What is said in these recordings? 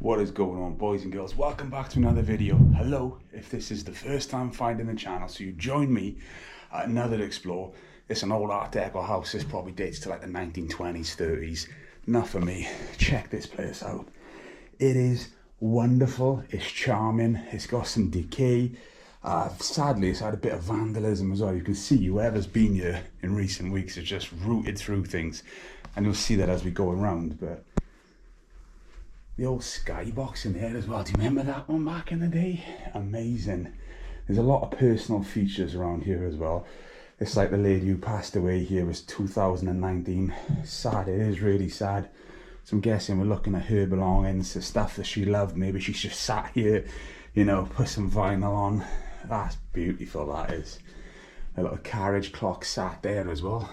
What is going on, boys and girls? Welcome back to another video. Hello, if this is the first time finding the channel, so you join me at another explore. It's an old art deco house. This probably dates to like the 1920s, 30s. Not for me. Check this place out. It is wonderful. It's charming. It's got some decay. Sadly, it's had a bit of vandalism as well. You can see whoever's been here in recent weeks has just rooted through things, and you'll see that as we go around. But the old skybox in there as well. Do you remember that one back in the day? Amazing. There's a lot of personal features around here as well. It's like the lady who passed away here was 2019. Sad, it is really sad. So I'm guessing we're looking at her belongings, the stuff that she loved. Maybe she's just sat here, you know, put some vinyl on. That's beautiful, that is. A little carriage clock sat there as well.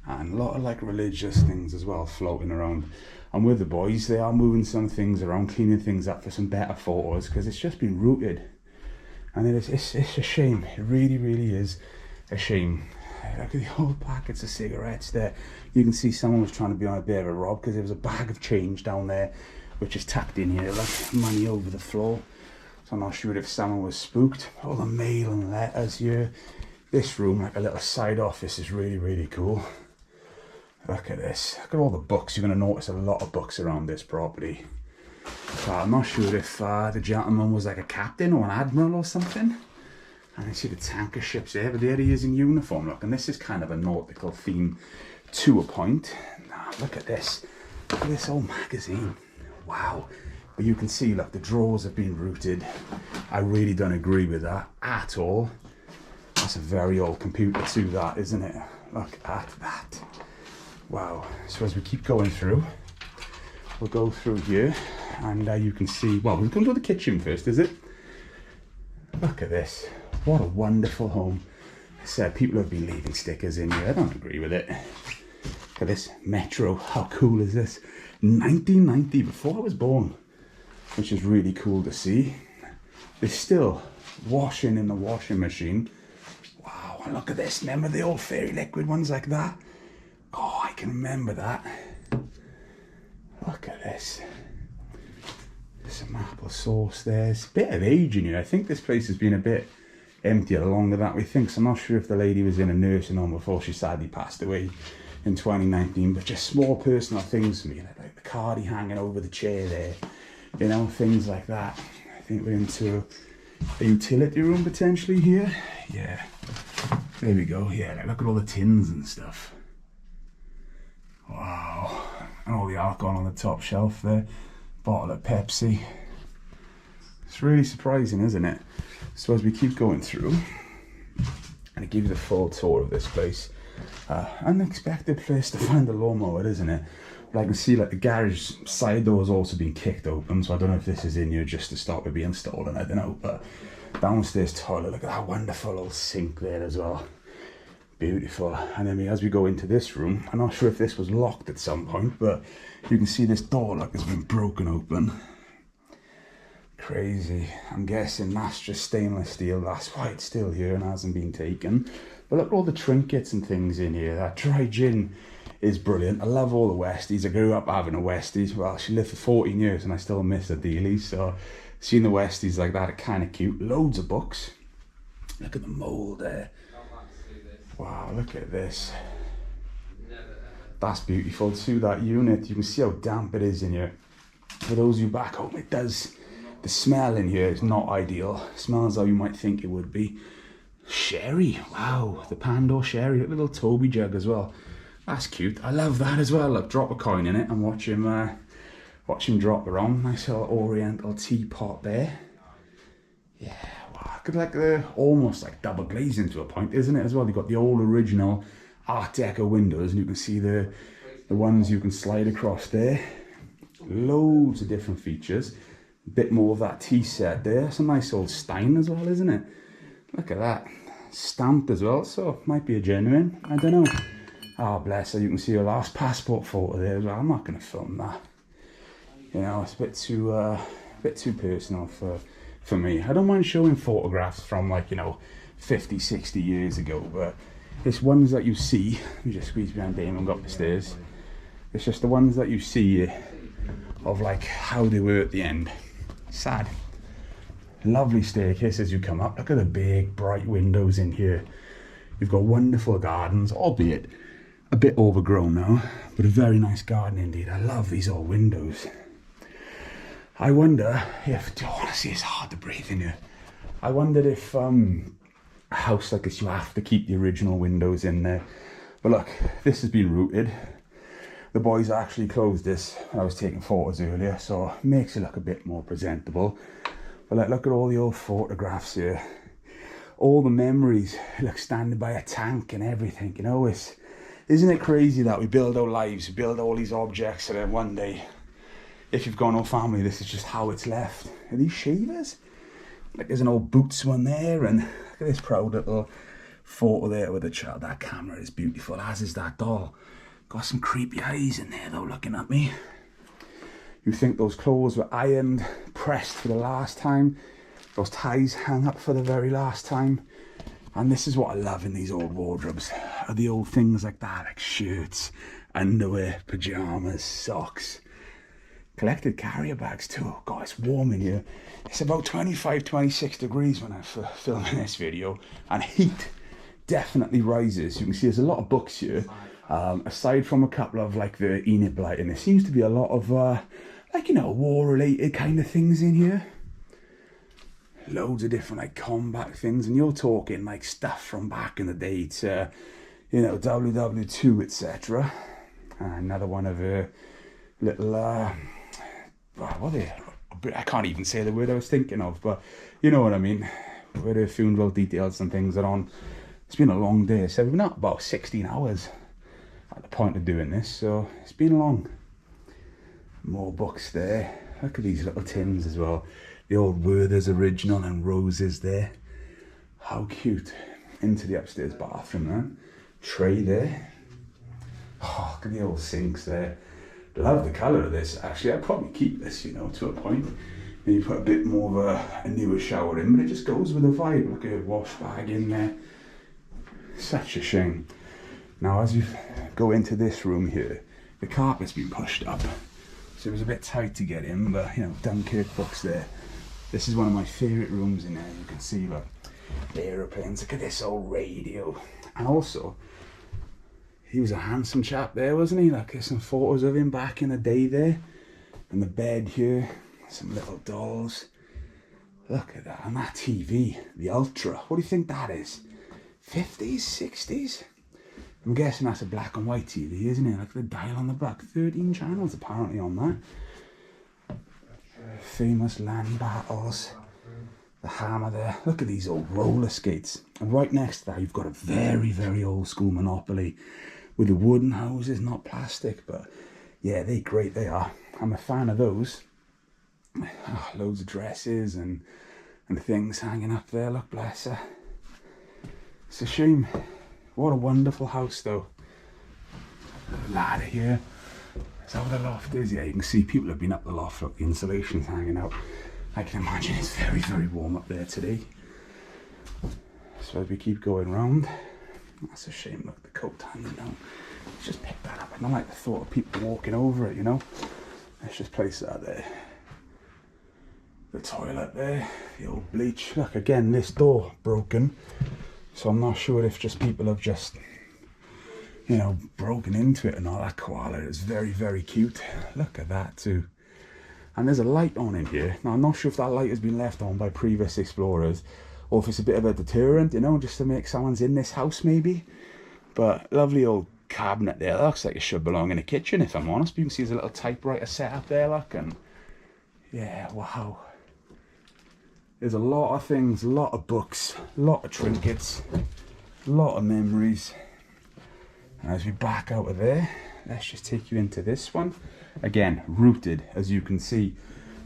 And a lot of like religious things as well floating around. And with the boys, they are moving some things around, cleaning things up for some better photos, because it's just been rooted. And it's a shame. It really, really is a shame. Look at the old packets of cigarettes there. You can see someone was trying to be on a bit of a rob, because there was a bag of change down there, which is tucked in here, like money over the floor. So I'm not sure if someone was spooked. All the mail and letters here. This room, like a little side office, is really, really cool. Look at this. Look at all the books. You're going to notice a lot of books around this property. So I'm not sure if the gentleman was like a captain or an admiral or something. And I see the tanker ships there, but there he is in uniform. Look, and this is kind of a nautical theme to a point. Now, look at this. Look at this old magazine. Wow. But you can see, look, the drawers have been rooted. I really don't agree with that at all. That's a very old computer too, that, isn't it? Look at that. Wow. So as we keep going through, we'll go through here, and you can see, well, we'll come to the kitchen first, is it? Look at this. What a wonderful home. I said people have been leaving stickers in here. I don't agree with it. Look at this Metro. How cool is this? 1990, before I was born, which is really cool to see. There's still washing in the washing machine. Wow, and look at this. Remember the old fairy liquid ones like that? Oh, I can remember that. Look at this. There's some apple sauce there. There's a bit of age in here. I think this place has been a bit emptier longer than we think. So I'm not sure if the lady was in a nursing home before she sadly passed away in 2019. But just small personal things for me, like the cardie hanging over the chair there. You know, things like that. I think we're into a utility room potentially here. Yeah. There we go. Yeah, like, look at all the tins and stuff. Wow, and all the alcohol on the top shelf there. Bottle of Pepsi. It's really surprising, isn't it? So as we keep going through, and I give you the full tour of this place. Unexpected place to find a lawnmower, isn't it? But I can see like the garage side door has also been kicked open, so I don't know if this is in here just to stop it being stolen, I don't know. But downstairs toilet, look at that wonderful old sink there as well. Beautiful. And then as we go into this room, I'm not sure if this was locked at some point, but you can see this door like has been broken open. Crazy. I'm guessing that's just stainless steel. That's why it's still here and hasn't been taken. But look at all the trinkets and things in here. That dry gin is brilliant. I love all the Westies. I grew up having a Westies. Well, she lived for 14 years and I still miss the dealies. So seeing the Westies like that are kind of cute. Loads of books. Look at the mould there. Wow, look at this. That's beautiful too, that unit. You can see how damp it is in here. For those of you back home, it does. The smell in here is not ideal. It smells how you might think it would be. Sherry, wow, the Pandora sherry. Look at the little Toby jug as well. That's cute. I love that as well. Look, drop a coin in it and watch him drop it on. Nice little oriental teapot there. Yeah. Like the almost like double glazing to a point, isn't it, as well? You've got the old original art deco windows, and you can see the ones you can slide across there. Loads of different features. A bit more of that tea set there. It's a nice old Stein as well, isn't it? Look at that. Stamped as well, so it might be a genuine, I don't know. Oh bless her, you can see her last passport photo there as well. I'm not going to film that, you know, it's a bit too personal for me. I don't mind showing photographs from, like, you know, 50, 60 years ago, but it's ones that you see. Let me just squeeze behind Damon, go up the stairs. It's just the ones that you see of like how they were at the end. Sad. Lovely staircase as you come up. Look at the big bright windows in here. You've got wonderful gardens, albeit a bit overgrown now, but a very nice garden indeed. I love these old windows. I wonder if, honestly, it's hard to breathe in here. I wondered if a house like this, you have to keep the original windows in there. But look, this has been rooted. The boys actually closed this when I was taking photos earlier, so it makes it look a bit more presentable. But like, look at all the old photographs here. All the memories, like standing by a tank and everything, you know. Isn't it crazy that we build our lives, we build all these objects, and then one day, if you've got no family, this is just how it's left. Are these shavers? Like, there's an old Boots one there, and look at this proud little photo there with the child. That camera is beautiful, as is that doll. Got some creepy eyes in there though, looking at me. You think those clothes were ironed, pressed for the last time. Those ties hang up for the very last time. And this is what I love in these old wardrobes, are the old things like that, like shirts, underwear, pajamas, socks. Collected carrier bags too. God, it's warm in here. It's about 25, 26 degrees when I'm filming this video. And heat definitely rises. You can see there's a lot of books here. Aside from a couple of like the Enid lighting, there seems to be a lot of like, you know, war related kind of things in here. Loads of different like combat things, and you're talking like stuff from back in the day to, you know, WW2, etc. Another one of her little what are they? I can't even say the word I was thinking of, but you know what I mean, where the funeral details and things are on. It's been a long day, so we've been up about 16 hours at the point of doing this, so it's been long. More books there. Look at these little tins as well. The old Werther's original and roses there. How cute. Into the upstairs bathroom then. Tray there. Oh, look at the old sinks there. Love the colour of this. Actually, I'd probably keep this, you know, to a point. Then you put a bit more of a newer shower in, but it just goes with the vibe. Look at a wash bag in there. Such a shame. Now, as you go into this room here, the carpet's been pushed up. So it was a bit tight to get in, but, you know, Dunkirk books there. This is one of my favourite rooms in there. You can see, look, the aeroplanes. Look at this old radio. And also, he was a handsome chap there, wasn't he? Like, there's some photos of him back in the day there. And the bed here, some little dolls. Look at that. And that TV, the Ultra. What do you think that is? 50s, 60s? I'm guessing that's a black and white TV, isn't it? Like the dial on the back. 13 channels apparently on that. Famous land battles. The hammer there. Look at these old roller skates. And right next to that, you've got a very, very old school Monopoly with the wooden houses, not plastic. But yeah, they're great, they are. I'm a fan of those. Oh, loads of dresses and things hanging up there. Look, bless her. It's a shame. What a wonderful house, though. Ladder here. Is that what the loft is? Yeah, you can see people have been up the loft. Look, the insulation's hanging out. I can imagine it's very, very warm up there today. So as we keep going round, that's a shame. Look, the coat hanging down. Let's just pick that up. I don't like the thought of people walking over it, you know. Let's just place that there. The toilet there, the old bleach. Look, again, this door broken. So I'm not sure if just people have just, you know, broken into it and all. That koala is very, very cute. Look at that too. And there's a light on in here. Now, I'm not sure if that light has been left on by previous explorers or if it's a bit of a deterrent, you know, just to make someone's in this house maybe. But lovely old cabinet there. That looks like it should belong in a kitchen, if I'm honest. But you can see there's a little typewriter set up there, look. And yeah, wow. There's a lot of things, a lot of books, a lot of trinkets, a lot of memories. And as we back out of there, let's just take you into this one. Again, rooted, as you can see.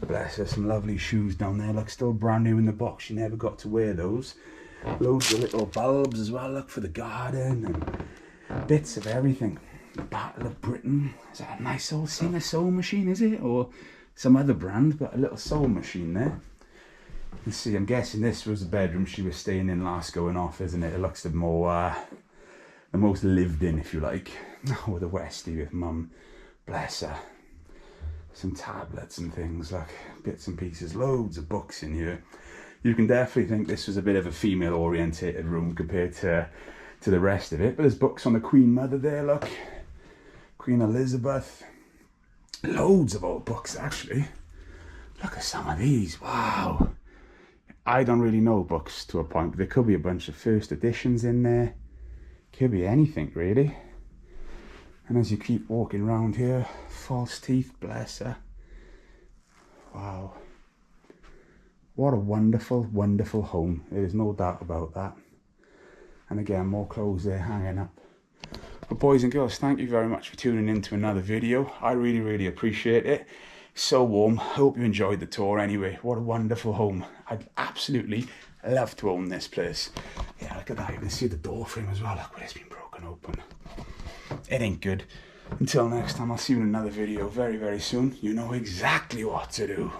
Bless her, some lovely shoes down there. Look, still brand new in the box. She never got to wear those. Loads of little bulbs as well, look, for the garden and bits of everything. The Battle of Britain. Is that a nice old Singer sewing machine, is it? Or some other brand, but a little sewing machine there. You can see, I'm guessing this was the bedroom she was staying in last going off, isn't it? It looks the most lived in, if you like. Oh, with a Westie with mum. Bless her. some tablets and things, like bits and pieces, loads of books in here. You can definitely think this was a bit of a female orientated room compared to the rest of it. But there's books on the Queen Mother there, look. Queen Elizabeth. Loads of old books, actually. Look at some of these, wow. I don't really know books to a point, but there could be a bunch of first editions in there. Could be anything, really. And as you keep walking around here, false teeth, bless her. Wow. What a wonderful, wonderful home. There is no doubt about that. And again, more clothes there hanging up. But boys and girls, thank you very much for tuning in to another video. I really, really appreciate it. So warm. Hope you enjoyed the tour anyway. What a wonderful home. I'd absolutely love to own this place. Yeah, look at that. You can see the door frame as well. Look, it's been broken open. It ain't good. Until next time, I'll see you in another video very, very soon. You know exactly what to do.